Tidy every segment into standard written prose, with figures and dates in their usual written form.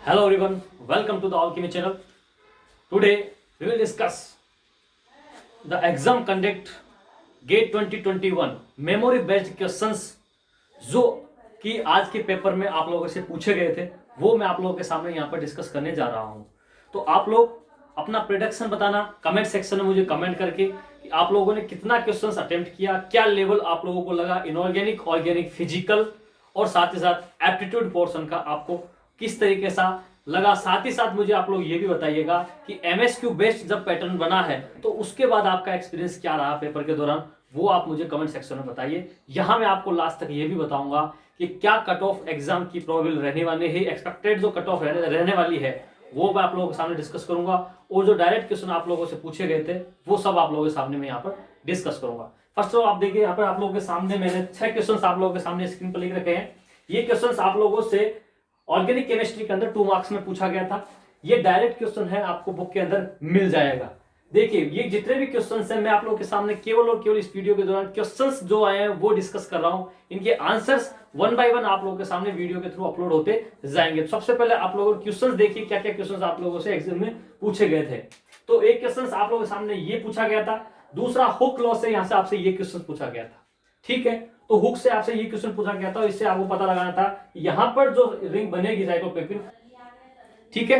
Hello everyone, welcome to the Alchemy channel. Today we will discuss the exam conduct GATE 2021 memory based questions जो कि आज के paper में आप लोगों से पूछे गए थे, वो मैं आप लोगों के सामने यहाँ पर डिस्कस करने जा रहा हूँ। तो आप लोग अपना प्रेडिक्शन बताना कमेंट सेक्शन में मुझे कमेंट करके कि आप लोगों ने कितना क्वेश्चंस अटेम्प्ट किया, क्या लेवल आप लोगों को लगा इनऑर्गेनिक, ऑर्गेनिक, फिजिकल और साथ ही साथ एप्टीट्यूड पोर्शन का आपको किस तरीके से लगा। साथ ही साथ मुझे आप लोग ये भी बताइएगा कि एमएसक्यू बेस्ड जब पैटर्न बना है तो उसके बाद आपका एक्सपीरियंस क्या रहा पेपर के दौरान, वो आप मुझे कमेंट सेक्शन में बताइए। यहां मैं आपको लास्ट तक ये भी बताऊंगा कि क्या कट ऑफ एग्जाम की प्रोबेबल रहने वाले है, एक्सपेक्टेड जो कट ऑफ रहने वाली है वो मैं आप लोगों के सामने डिस्कस करूंगा, और जो डायरेक्ट क्वेश्चन आप लोगों से पूछे गए थे वो सब आप लोगों के सामने मैं यहाँ पर डिस्कस करूंगा। फर्स्ट ऑफ ऑल आप देखिए यहाँ पर आप लोगों के सामने मैंने 6 क्वेश्चन आप लोगों के सामने स्क्रीन पर लिख रखे हैं। ये क्वेश्चन आप लोगों से ऑर्गेनिक केमिस्ट्री के अंदर 2 मार्क्स में पूछा गया था। ये डायरेक्ट क्वेश्चन है, आपको बुक के अंदर मिल जाएगा। देखिए ये जितने भी क्वेश्चंस हैं मैं आप लोगों के सामने केवल और केवल इस वीडियो के दौरान क्वेश्चंस जो आए हैं वो डिस्कस कर रहा हूं। इनके आंसर्स 1 बाय 1 आप लोगों के सामने वीडियो के थ्रू अपलोड होते जाएंगे। तो सबसे पहले आप लोगों क्वेश्चंस देखिए क्या क्या क्वेश्चंस आप लोगों से एग्जाम में पूछे गए थे। तो एक क्वेश्चन आप लोगों के सामने ये पूछा गया था, दूसरा हुक लॉ से यहां से आपसे ये क्वेश्चन पूछा गया था। ठीक है, तो हुक से आपसे ये क्वेश्चन पूछा गया था, इससे आपको पता लगाना था यहां पर जो रिंग बनेगी साइक्लोपेपिन, ठीक है।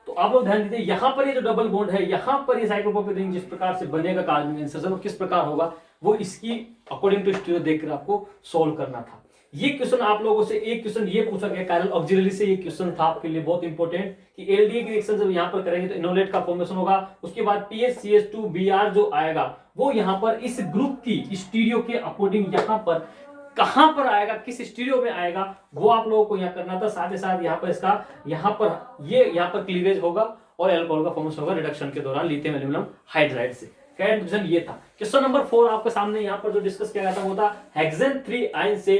तो आप लोग ध्यान दीजिए यहां पर ये जो डबल बॉन्ड है, यहां पर ये साइक्लोपेपिन रिंग जिस प्रकार से बनेगा कार्बन इंसर्शन वो किस प्रकार होगा, वो इसकी अकॉर्डिंग टू स्टीरियो देखकर आपको सोल्व करना था। ये क्वेश्चन आप लोगों से एक क्वेश्चन ये पूछा गया कायरल ऑक्सिलरी से, ये क्वेश्चन था आपके लिए बहुत इंपॉर्टेंट कि एलडीए की रिएक्शन जब यहां पर करेंगे तो इनोलेट का फॉर्मेशन होगा, उसके बाद PHCH2Br जो आएगा वो यहां पर इस ग्रुप की स्टीरियो के अकॉर्डिंग यहां पर कहां पर आएगा, किस स्टीरियो में आएगा, वो आप लोगों को यहां करना था। साथ ही साथ यहां पर इसका यहां पर क्लीवेज होगा और एल्कोहल का फॉर्मेशन होगा रिडक्शन के दौरान लिथियम एल्यूमिनियम हाइड्राइड से। कंक्लूजन ये था। क्वेश्चन नंबर 4 आपके सामने यहां पर जो डिस्कस किया गया था वो था हेक्सेन 3 आयन से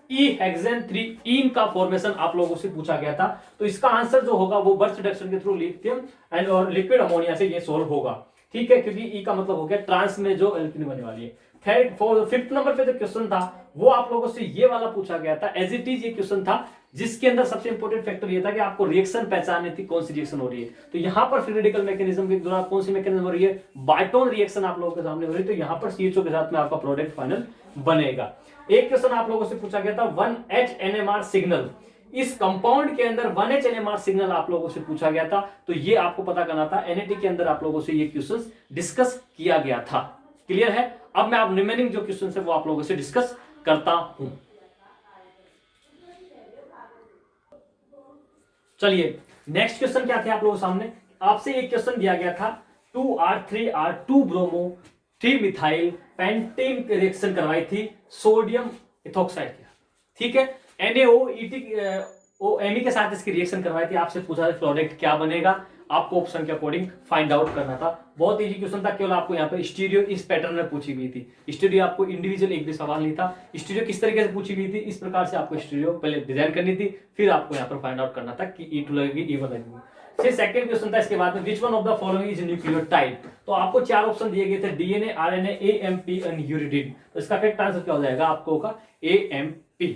हेक्सेन 3 ईन का फॉर्मेशन आप लोगों से पूछा गया था। तो इसका आंसर जो होगा वो बर्स्ट रिडक्शन के थ्रू लिथियम एंड और लिक्विड अमोनिया से ये सोल्व होगा। ठीक है, क्योंकि ई का मतलब हो गया ट्रांस में जो एल्कीन बनने वाली है। फिफ्थ नंबर पे जो क्वेश्चन था वो आप लोगों से ये वाला पूछा गया था, एज इट इज ये क्वेश्चन था जिसके अंदर सबसे इंपॉर्टेंट फैक्टर ये था कि आपको रिएक्शन पहचाननी थी, कौन सी रिएक्शन हो रही है। तो यहां पर फ्री रेडिकल मैकेनिज्म के दौरान कौन सी मैकेनिज्म हो रही है, बाइटोन रिएक्शन आप लोगों के सामने हो रही है। तो यहां पर CHO के साथ में आपका प्रोडक्ट फाइनल बनेगा। एक क्वेश्चन आप लोगों से पूछा गया था 1H NMR सिग्नल, इस कंपाउंड के अंदर 1H NMR सिग्नल आप लोगों से पूछा गया था। तो ये आपको पता करना था, NAT के अंदर आप लोगों से ये क्वेश्चन डिस्कस किया गया था। क्लियर है। अब मैं आप रिमेनिंग जो क्वेश्चन है वो आप लोगों से डिस्कस करता हूं। चलिए नेक्स्ट क्वेश्चन क्या थे आप लोगों के सामने, आपसे एक क्वेश्चन दिया गया था 2R3R2 bromo 3 methyl pentane reaction करवाई थी सोडियम इथोक्साइड के, ठीक है। NaOET के साथ इसकी रिएक्शन करवाई थी। आपसे पूछा था प्रोडक्ट क्या बनेगा, आपको ऑप्शन के अकॉर्डिंग फाइंड आउट करना था। बहुत इजी क्वेश्चन था, केवल आपको यहाँ पे स्टीरियो इस पैटर्न में पूछी गई थी। स्टीरियो आपको इंडिविजुअल एक भी सवाल नहीं था, स्टीरियो किस तरीके से पूछी गई थी, इस प्रकार से आपको स्टीरियो पहले डिजाइन करनी थी, फिर आपको यहाँ पर फाइंड आउट करना था कि E2 लगेगी E1 लगेगी। फिर सेकंड क्वेश्चन था इसके बाद में which one of the following is nucleotide. तो आपको 4 ऑप्शन दिए गए थे, DNA, RNA, AMP and uridine. तो इसका करेक्ट आंसर क्या हो जाएगा आपको होगा AMP।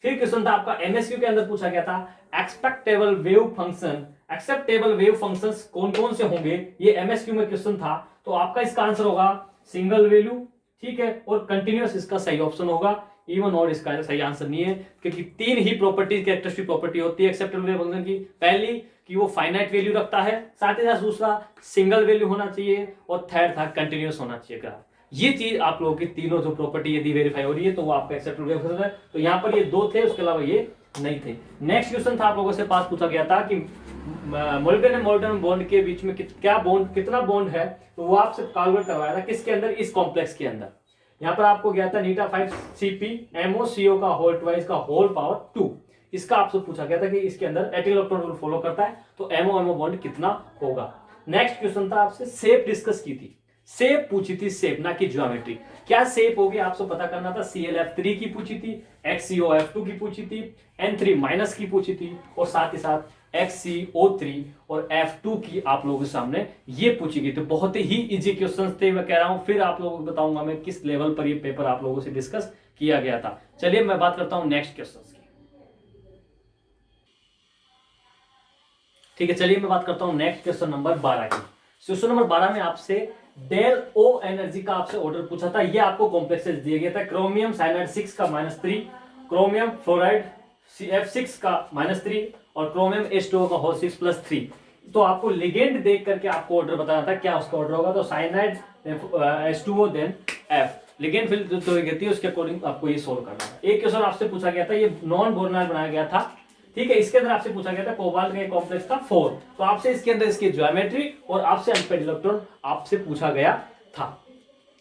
फिर क्वेश्चन था आपका MSQ के अंदर पूछा गया था expectable wave function, acceptable wave functions कौन कौन से होंगे, ये MSQ में क्वेश्चन था। तो आपका इसका आंसर होगा सिंगल वैल्यू, ठीक है, और कंटिन्यूअस इसका सही ऑप्शन होगा। इवन और इसका सही आंसर नहीं है, क्योंकि 3 ही प्रॉपर्टी कैरेक्टरिस्टिक प्रॉपर्टी होती है एक्सेप्टेबल वेव फंक्शन की। पहली कि वो फाइनाइट वैल्यू रखता है, साथ ही साथ दूसरा सिंगल वैल्यू होना चाहिए, और थर्ड था कंटिन्यूअस होना चाहिए ग्राफ। ये चीज आप लोगों की तीनों जो प्रॉपर्टी यदि वेरीफाई हो रही है तो वो आपका एक्सेप्टेबल वेव फंक्शन है। तो यहाँ पर ये 2 थे, उसके अलावा ये नहीं थे। नेक्स्ट क्वेश्चन था आप लोगों से पास पूछा गया था कि मोल्टन एंड मोल्टन बॉन्ड के बीच में कितना बॉन्ड है, तो वो आपसे कैलकुलेट करवाया था किसके अंदर, इस कॉम्प्लेक्स के अंदर। यहाँ पर आपको गया था η5CpMoCO का होल ट्वाइस का होल पावर 2। इसका आपसे पूछा गया था कि इसके अंदर एटॉमिक इलेक्ट्रॉन रूल फॉलो करता है तो MO बॉन्ड कितना होगा। नेक्स्ट क्वेश्चन था आपसे शेप डिस्कस की थी, शेप पूछी थी, शेप ना कि ज्योमेट्री। क्या शेप होगी आपसे पता करना था। ClF3 की पूछी थी, XCOF2 की पूछी थी, N3 माइनस की पूछी थी, और साथ ही साथ XCO3 और F2 की आप लोगों के सामने ये पूछी गई। तो बहुत ही इजी क्वेश्चंस थे, मैं कह रहा हूं। फिर आप लोगों को बताऊंगा मैं किस लेवल पर ये पेपर आप लोगों से डिस्कस किया गया था। चलिए मैं बात करता हूं नेक्स्ट क्वेश्चन की। ठीक है, चलिए मैं बात करता हूं नेक्स्ट क्वेश्चन नंबर 12 की। क्वेश्चन नंबर 12 में आपसे डेल ओ एनर्जी का आपसे ऑर्डर पूछा था। ये आपको कॉम्प्लेक्सेस दिया गया था, क्रोमियम साइनाइड 6 का -3, क्रोमियम फ्लोराइड F6 का -3 और क्रोमियम H2O का होल 6+3। तो आपको लिगेंड देख करके आपको ऑर्डर बताना था, क्या उसका ऑर्डर होगा। तो cyanide H2O then F, ligand field जो होती है उसके अकॉर्डिंग आपको ये सोल्व करना था। एक क्वेश्चन आपसे पूछा गया था, ये नॉन बोर्नर बनाया गया था, ठीक है। इसके अंदर आपसे पूछा गया था कोबाल्ट का कॉम्प्लेक्स था 4, तो आपसे इसके अंदर इसकी ज्योमेट्री और आपसे अनपेड इलेक्ट्रॉन आपसे पूछा गया था,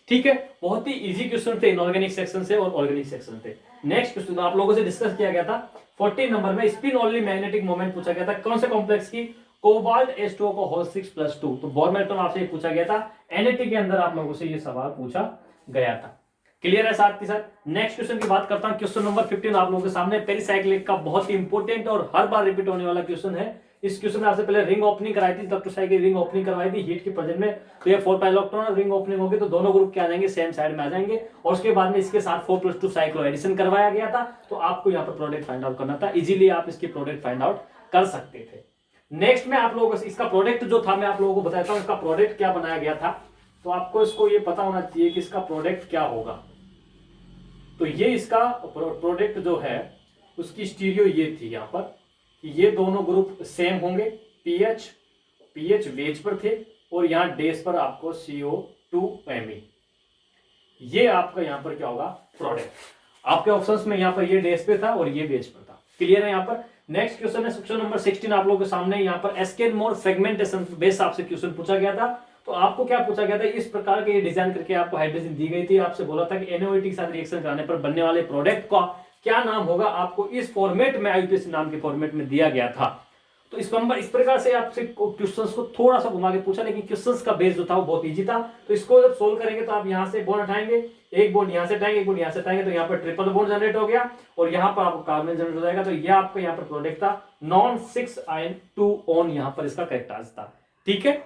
ठीक है। बहुत ही इजी क्वेश्चन थे, इनऑर्गेनिक सेक्शन से और ऑर्गेनिक सेक्शन थे। नेक्स्ट क्वेश्चन आप लोगों से डिस्कस किया गया था 14 नंबर में, स्पिन ओनली मैग्नेटिक मोमेंट पूछा गया था। कौन से कॉम्प्लेक्स की, कोबाल्ट H2O को होल 6+2। तो बोरमेल्टन आपसे पूछा गया था, NAT के अंदर आप लोगों से ये सवाल पूछा गया था। क्लियर है साथ के साथ। नेक्स्ट क्वेश्चन की बात करता हूं, क्वेश्चन नंबर 15 आप लोगों के सामने पेरिसाइक्लिक का बहुत ही इंपॉर्टेंट और हर बार रिपीट होने वाला क्वेश्चन है। इस क्वेश्चन में आपसे पहले रिंग ओपनिंग कराई थी, इलेक्ट्रोसाइकिल रिंग ओपनिंग करवाई थी हीट के प्रेजेंट में। तो ये 4 इलेक्ट्रॉन रिंग ओपनिंग होगी तो दोनों ग्रुप क्या आ जाएंगे, सेम साइड में आ जाएंगे। और उसके बाद में इसके साथ 4+2 साइक्लो एडिशन करवाया गया था। तो आपको यहाँ पर प्रोडक्ट फाइंड आउट करना था, इजीली आप इसकी प्रोडक्ट फाइंड आउट कर सकते थे। नेक्स्ट में आप लोगों को इसका प्रोडक्ट जो था मैं आप लोगों को बताता हूँ इसका प्रोडक्ट क्या बनाया गया था। तो आपको इसको ये पता होना चाहिए कि इसका प्रोडक्ट क्या होगा। तो ये इसका प्रोडक्ट जो है उसकी स्टीरियो ये थी यहाँ पर कि ये दोनों ग्रुप सेम होंगे, पीएच वेज पर थे और यहाँ डेस पर आपको CO2Me। ये आपका यहाँ पर क्या होगा, प्रोडक्ट। आपके ऑप्शंस में यहाँ पर ये डेस पे था और ये वेज पर था। क्लियर है यहाँ पर। नेक्स्ट क्वेश्चन है क्वेश्चन नंबर 16 आप लोगों के सामने। यहाँ पर एस्केन मोर फ्रेगमेंटेशन बेस आपसे क्वेश्चन पूछा गया था। तो आपको क्या पूछा गया था, इस प्रकार के डिजाइन करके आपको हाइड्रोजन दी गई थी। आपसे बोला था कि NaOH के साथ रिएक्शन कराने पर बनने वाले प्रोडक्ट का क्या नाम होगा। आपको इस फॉर्मेट में IUPAC नाम के फॉर्मेट में दिया गया था। तो इस प्रकार से आपसे क्वेश्चंस को थोड़ा सा घुमा के पूछा, लेकिन क्वेश्चंस का बेस जो था वो बहुत इजी था। तो इसको जब सोल्व करेंगे तो आप यहाँ से बॉन्ड हटाएंगे, एक बॉन्ड यहाँ से हटाएंगे, एक बॉन्ड यहाँ से हटाएंगे, तो यहाँ पर ट्रिपल बॉन्ड जनरेट हो गया और यहाँ पर आपको कार्बन जनरेट हो जाएगा। तो ये आपका यहाँ पर प्रोडक्ट था नॉन 6 आयन 2 ऑन, यहाँ पर इसका करेक्ट आंसर था, ठीक है।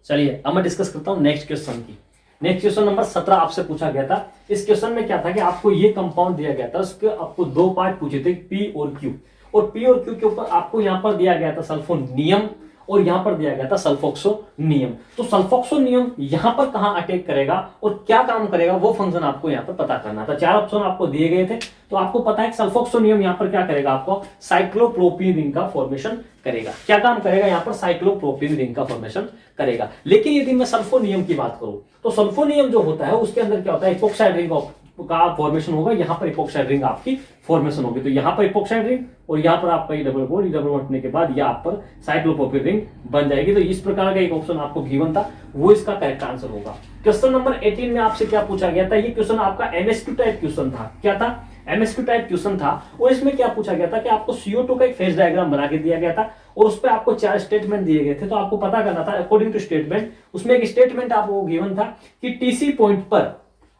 चलिए अब मैं डिस्कस करता हूँ नेक्स्ट क्वेश्चन की। नेक्स्ट क्वेश्चन नंबर 17 आपसे पूछा गया था। इस क्वेश्चन में क्या था कि आपको ये कंपाउंड दिया गया था, उसके आपको 2 पार्ट पूछे थे, P और Q। और P और Q के ऊपर आपको यहाँ पर दिया गया था सल्फोनियम और यहाँ पर दिया गया था सल्फोक्सोनियम। तो सल्फोक्सोनियम यहाँ पर कहाँ अटैक करेगा और क्या काम करेगा वो फंक्शन आपको यहाँ पर पता करना था। 4 ऑप्शन आपको दिए गए थे। तो आपको पता है कि सल्फोक्सोनियम यहाँ पर क्या करेगा, आपको साइक्लोप्रोपीन रिंग का फॉर्मेशन करेगा। क्या काम करेगा यहाँ पर, साइक्लोप्रोपीन रिंग का फॉर्मेशन करेगा। लेकिन यदि मैं सल्फोनियम की बात करूं तो सल्फोनियम जो होता है उसके अंदर क्या होता है, इपोक्साइड रिंग का फॉर्मेशन होगा। यहाँ पर इपोक्साइड रिंग आपकी फॉर्मेशन होगी। तो यहाँ पर इपोक्साइड रिंग और यहाँ पर आपका डबल बॉन्ड हटने के बाद यहाँ पर साइक्लोप्रोपीन रिंग बन जाएगी। तो इस प्रकार का एक ऑप्शन आपको गिवन था, वो इसका करेक्ट आंसर होगा। क्वेश्चन नंबर 18 में आपसे क्या पूछा गया था, ये क्वेश्चन आपका MSQ टाइप क्वेश्चन था। क्या था, MSQ टाइप क्वेश्चन था। और इसमें क्या पूछा गया था कि आपको CO2 का एक फेज डायग्राम बना के दिया गया था और उस पर आपको 4 स्टेटमेंट दिए गए थे। तो आपको पता करना था अकॉर्डिंग टू स्टेटमेंट। उसमें एक स्टेटमेंट आपको गिवन था कि TC पॉइंट पर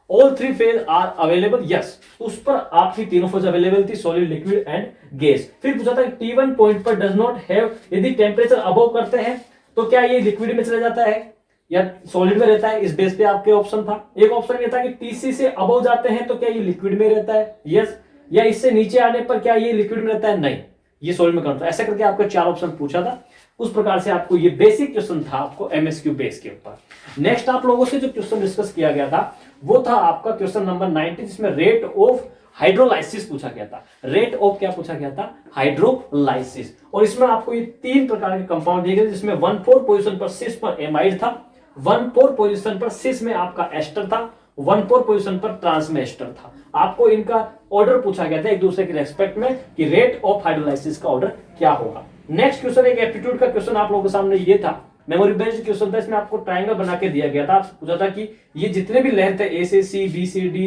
all 3 phase are available, yes. उस पर आपकी तीनों फेज अवेलेबल थी, सॉलिड, लिक्विड एंड गैस। फिर पूछा था T1 पॉइंट पर डज नॉट हैव, यदि टेम्परेचर अबव करते हैं तो क्या ये लिक्विड में चला जाता है या सॉलिड में रहता है। इस बेस पे आपके ऑप्शन था। एक ऑप्शन ये था कि TC से अबव जाते हैं तो क्या ये लिक्विड में रहता है, यस। या इससे नीचे आने पर क्या ये लिक्विड में रहता है, नहीं, ये सॉलिड में करता है। ऐसा करके आपको 4 ऑप्शन पूछा था। उस प्रकार से आपको ये बेसिक क्वेश्चन था आपको MSQ बेस के ऊपर। नेक्स्ट आप लोगों से जो क्वेश्चन डिस्कस किया गया था वो था आपका क्वेश्चन नंबर 19, जिसमें रेट ऑफ हाइड्रोलाइसिस पूछा गया था। रेट ऑफ क्या पूछा गया था, हाइड्रोलाइसिस। और इसमें आपको ये 3 प्रकार के कंपाउंड दिए गए, जिसमें 1,4 पोजीशन पर सिस पर एमाइड था, 1,4 पोजीशन पर सिस में आपका एस्टर था, 1,4 पोजीशन पर ट्रांस में एस्टर था। आपको इनका ऑर्डर पूछा गया था एक दूसरे के रेस्पेक्ट में कि रेट ऑफ हाइड्रोलाइसिस का ऑर्डर क्या होगा। नेक्स्ट क्वेश्चन एक एप्टीट्यूड का क्वेश्चन आप लोगों के सामने ये था, मेमोरी बेस्ड क्वेश्चन था। इसमें आपको ट्रायंगल बना के दिया गया था। आपसे पूछा था कि ये जितने भी लेंथ है A से C, B से D,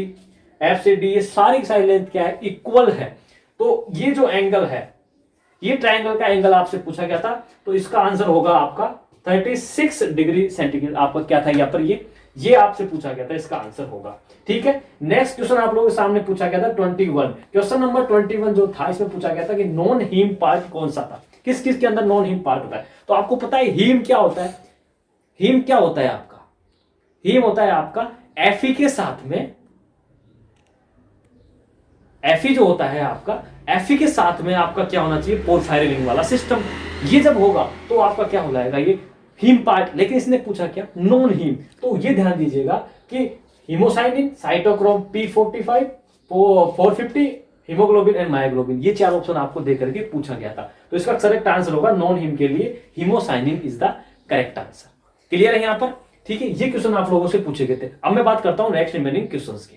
F से D, ये सारी सारी लेंथ क्या है, इक्वल है। तो ये जो एंगल है, ये ट्रायंगल का एंगल आपसे पूछा गया था। तो इसका आंसर होगा आपका 36 डिग्री सेंटीग्रेड। आपका क्या था यहाँ पर, ये आपसे पूछा गया था, इसका आंसर होगा, ठीक है। नेक्स्ट क्वेश्चन आप लोगों के सामने पूछा गया था 21। क्वेश्चन नंबर 21 जो था, इसमें पूछा गया था कि नॉन हीम पार्ट कौन सा था, किस किस के अंदर नॉन हीम पार्ट होता है। तो आपको पता है हीम क्या होता है, हीम क्या होता है आपका, हीम होता है आपका Fe के साथ में, Fe जो होता है आपका, Fe के साथ में आपका क्या होना चाहिए, पोरफायरिन रिंग वाला सिस्टम। ये जब होगा तो आपका क्या हो जाएगा, ये हीम पार्ट। लेकिन इसने पूछा क्या, नॉन हीम। तो ये ध्यान दीजिएगा कि haemocyanin, cytochrome P45, 450, haemoglobin and myoglobin, ये 4 ऑप्शन आपको दे करके पूछा गया था। तो इसका करेक्ट आंसर होगा नॉन हीम के लिए haemocyanin is the correct answer. Clear है यहां पर? ठीक है, ये क्वेश्चन आप लोगों से पूछे गए थे। अब मैं बात करता हूं नेक्स्ट रिमेनिंग क्वेश्चंस के।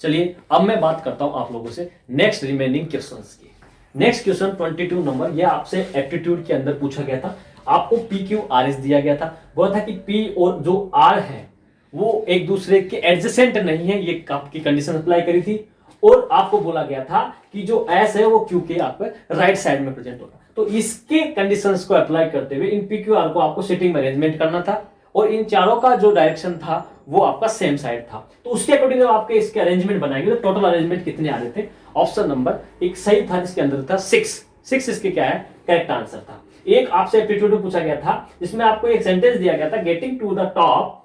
चलिए अब मैं बात करता हूं आप लोगों से नेक्स्ट रिमेनिंग क्वेश्चंस की। नेक्स्ट क्वेश्चन 22 नंबर, यह आपसे एप्टीट्यूड के अंदर पूछा गया था। आपको PQRS दिया गया था, बोला था कि P और जो R है वो एक दूसरे के एडजेसेंट नहीं है, ये आपकी कंडीशन अप्लाई करी थी। और आपको बोला गया था कि जो S है वो Q के आप राइट साइड में प्रेजेंट होगा। तो इसके कंडीशंस को अप्लाई करते हुए इन PQR को आपको सिटिंग में अरेंजमेंट करना था, और इन चारों का जो डायरेक्शन था वो आपका सेम साइड था। तो उसके अकॉर्डिंग जब आपके इसके अरेंजमेंट बनाएंगे तो टोटल अरेंजमेंट कितने आ रहे थे? ऑप्शन नंबर एक सही था, जिसके अंदर था 6 इसके क्या है करेक्ट आंसर था। एक आपसे एप्टीट्यूड में पूछा गया था, जिसमें आपको एक सेंटेंस दिया गया था, getting to the top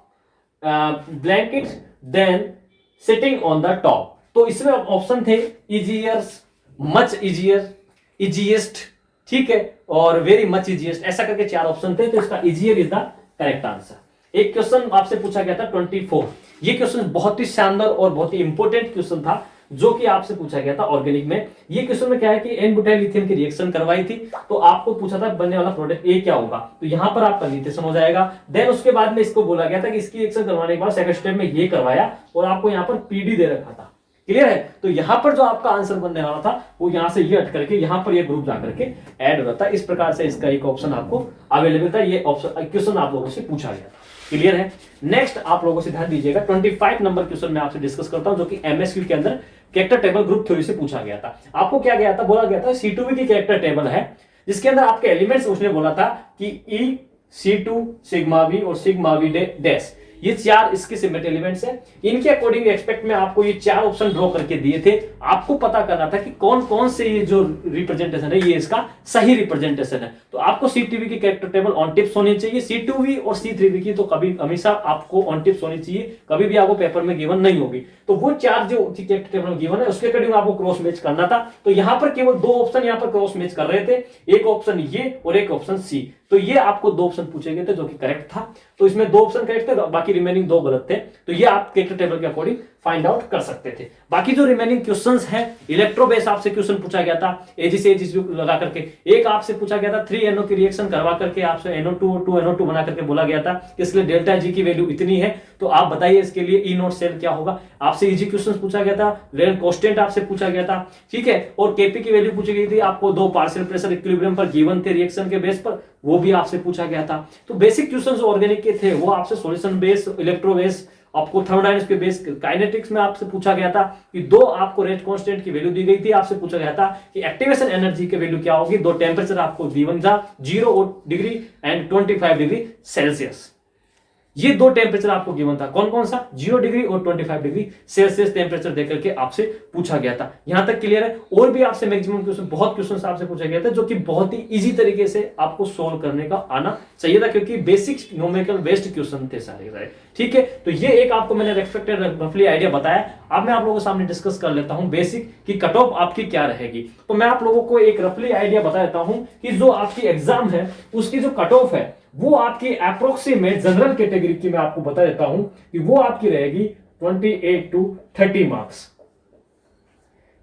blanket then sitting on the top. तो इसमें ऑप्शन थे इजियर, मच इजियर, इजिएस्ट, ठीक है, और वेरी मच इजिएस्ट, ऐसा करके 4 ऑप्शन थे। तो इसका easier is the correct answer. एक क्वेश्चन आपसे पूछा गया था 24, ये क्वेश्चन बहुत ही शानदार और बहुत ही इंपॉर्टेंट क्वेश्चन था, जो कि आपसे पूछा गया था ऑर्गेनिक में। ये क्वेश्चन में क्या है कि n-बुटाइल लिथियम की रिएक्शन करवाई थी, तो आपको पूछा था बनने वाला प्रोडक्ट ए क्या होगा। तो यहां पर आपका लिथियम हो जाएगा। देन उसके बाद में इसको बोला गया था कि इसकी रिएक्शन करवाने के बाद सेकंड स्टेप में ये करवाया, और आपको यहां पर पीडी दे रखा था। क्लियर है? तो यहां पर जो आपका आंसर बनने वाला था वो यहां से ये हट करके यहां पर ये ग्रुप जाकर के ऐड हो रहा था। इस प्रकार से इसका एक ऑप्शन आपको अवेलेबल था। ये ऑप्शन क्वेश्चन आप लोगों से पूछा गया था। क्लियर है? नेक्स्ट आप लोगों से ध्यान दीजिएगा, 25 नंबर क्वेश्चन मैं आपसे डिस्कस करता हूं, जो कि एमएसक्यू के अंदर कैरेक्टर टेबल ग्रुप थ्योरी से पूछा गया था। आपको क्या गया था, बोला गया था C2V की कैरेक्टर टेबल है, जिसके अंदर आपके एलिमेंट्स उसने बोला था कि E, C2, सिग्मा V और सिग्मा V डैश, ये 4 इसके सिमेट एलिमेंट्स हैं। इनके अकॉर्डिंग एक्सपेक्ट में आपको ये 4 ऑप्शन ड्रॉ करके दिए थे। आपको पता करना था कि कौन कौन से ये जो रिप्रेजेंटेशन है ये इसका सही रिप्रेजेंटेशन है। तो आपको C2V की कैरेक्टर टेबल ऑन टिप्स होनी चाहिए, C2V और C3V की तो कभी हमेशा आपको ऑन टिप्स होनी चाहिए, कभी भी आपको पेपर में गिवन नहीं होगी। तो वो 4 जो कैरेक्टर टेबल में गिवन है उसके अकॉर्डिंग आपको क्रॉस मैच करना था। तो यहां पर केवल 2 ऑप्शन यहां पर क्रॉस मैच कर रहे थे, एक ऑप्शन ये और एक ऑप्शन सी। तो ये आपको 2 ऑप्शन पूछे गए थे जो कि करेक्ट था। तो इसमें 2 ऑप्शन करेक्ट थे, बाकी रिमेनिंग 2 गलत थे। तो ये आप कैरेक्टर टेबल के अकॉर्डिंग फाइंड आउट कर सकते थे। बाकी जो रिमेनिंग क्वेश्चंस हैं, इलेक्ट्रोबेस आपसे क्वेश्चन पूछा गया था एजी से एजी लगा करके। एक आपसे पूछा गया था 3NO की रिएक्शन करवा करके आपसे NO2 2NO2 बना करके बोला गया था कि इसके लिए डेल्टा जी की वैल्यू इतनी है, तो आप बताइए इसके लिए ई नोट सेल क्या होगा। आपसे इजी क्वेश्चन पूछा गया था, रेन कांस्टेंट आपसे पूछा गया था, ठीक है, और केपी की वैल्यू पूछी गई थी। आपको 2 पार्शियल प्रेशर इक्विलिब्रियम पर गिवन थे रिएक्शन के बेस पर, वो भी आपसे पूछा गया था। तो बेसिक क्वेश्चन जो ऑर्गेनिक के थे वो आपसे सॉल्यूशन बेस, इलेक्ट्रो बेस, आपको थर्मोडायनामिक्स के बेस, काइनेटिक्स में आपसे पूछा गया था कि 2 आपको रेट कांस्टेंट की वैल्यू दी गई थी। आपसे पूछा गया था कि एक्टिवेशन एनर्जी की वैल्यू क्या होगी। 2 टेंपरेचर आपको गिवन था, 0 डिग्री एंड 25 डिग्री सेल्सियस। ये 2 टेंपरेचर आपको गिवन था, कौन कौन सा, 0 डिग्री और 25 डिग्री सेल्सियस टेंपरेचर देकर के आपसे पूछा गया था। यहां तक क्लियर है? और भी आपसे मैक्सिमम क्वेश्चन, बहुत क्वेश्चंस आपसे पूछा गया था, जो कि बहुत ही इजी तरीके से आपको सोल्व करने का आना चाहिए था, क्योंकि बेसिक न्यूमेरिकल बेस्ड क्वेश्चन थे सारे। ठीक है, तो ये एक आपको मैंने रेस्पेक्टेड रफली आइडिया बताया। अब मैं आप लोगों के सामने डिस्कस कर लेता हूं बेसिक की कट ऑफ आपकी क्या रहेगी। तो मैं आप लोगों को एक रफली आइडिया बता देता हूं कि जो आपकी एग्जाम है उसकी जो कट ऑफ है वो आपकी अप्रोक्सीमेट जनरल कैटेगरी की मैं आपको बता देता हूं कि वो आपकी रहेगी 28 to 30 मार्क्स।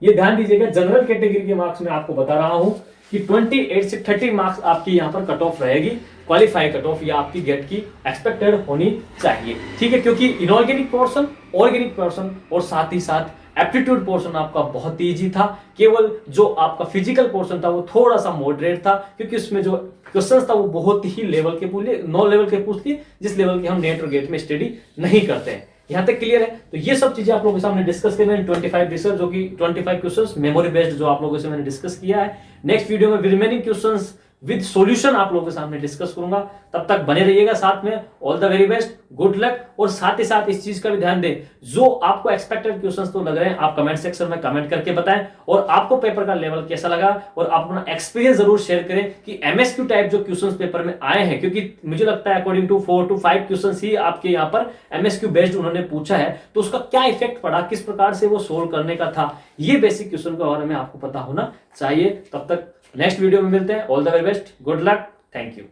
ये ध्यान दीजिएगा, जनरल कैटेगरी के मार्क्स मैं आपको बता रहा हूं कि 28 से 30 मार्क्स आपकी यहां पर कट ऑफ रहेगी। क्वालिफाई कट ऑफ या आपकी गेट की एक्सपेक्टेड होनी चाहिए। ठीक है, क्योंकि इनऑर्गेनिक पोर्शन, ऑर्गेनिक पोर्शन और साथ ही साथ एप्टीट्यूड पोर्शन आपका बहुत ईजी था। केवल जो आपका फिजिकल पोर्शन था वो थोड़ा सा मॉडरेट था, क्योंकि उसमें जो क्वेश्चंस था वो बहुत ही लेवल के पूछ लिए, 9 लेवल के पूछ लिए, जिस लेवल के हम नेट और गेट में स्टडी नहीं करते हैं। यहां तक क्लियर है? तो ये सब चीजें आप लोगों के सामने डिस्कस की मैंने 25 रिसर्च, जो कि 25 क्वेश्चंस मेमोरी बेस्ड जो आप लोगों से मैंने डिस्कस किया है। नेक्स्ट वीडियो में रिमेनिंग क्वेश्चंस विद सॉल्यूशन आप लोगों के सामने डिस्कस करूंगा। तब तक बने रहिएगा साथ में। All the very best, good luck. और साथ ही साथ इस चीज का भी ध्यान दें, जो आपको एक्सपेक्टेड क्वेश्चंस तो लग रहे हैं आप कमेंट सेक्शन में कमेंट करके बताएं, और आपको पेपर का लेवल कैसा लगा, और आप अपना एक्सपीरियंस जरूर शेयर करें कि एमएसक्यू टाइप जो क्वेश्चंस पेपर में आए हैं, क्योंकि मुझे लगता है अकॉर्डिंग टू 4 to 5 क्वेश्चंस ही आपके यहाँ पर एमएसक्यू बेस्ड उन्होंने पूछा है, तो उसका क्या इफेक्ट पड़ा, किस प्रकार से वो सोल्व करने का था, ये बेसिक क्वेश्चन के बारे में आपको पता होना चाहिए। तब तक नेक्स्ट वीडियो में मिलते हैं। All the very best, good luck, thank you.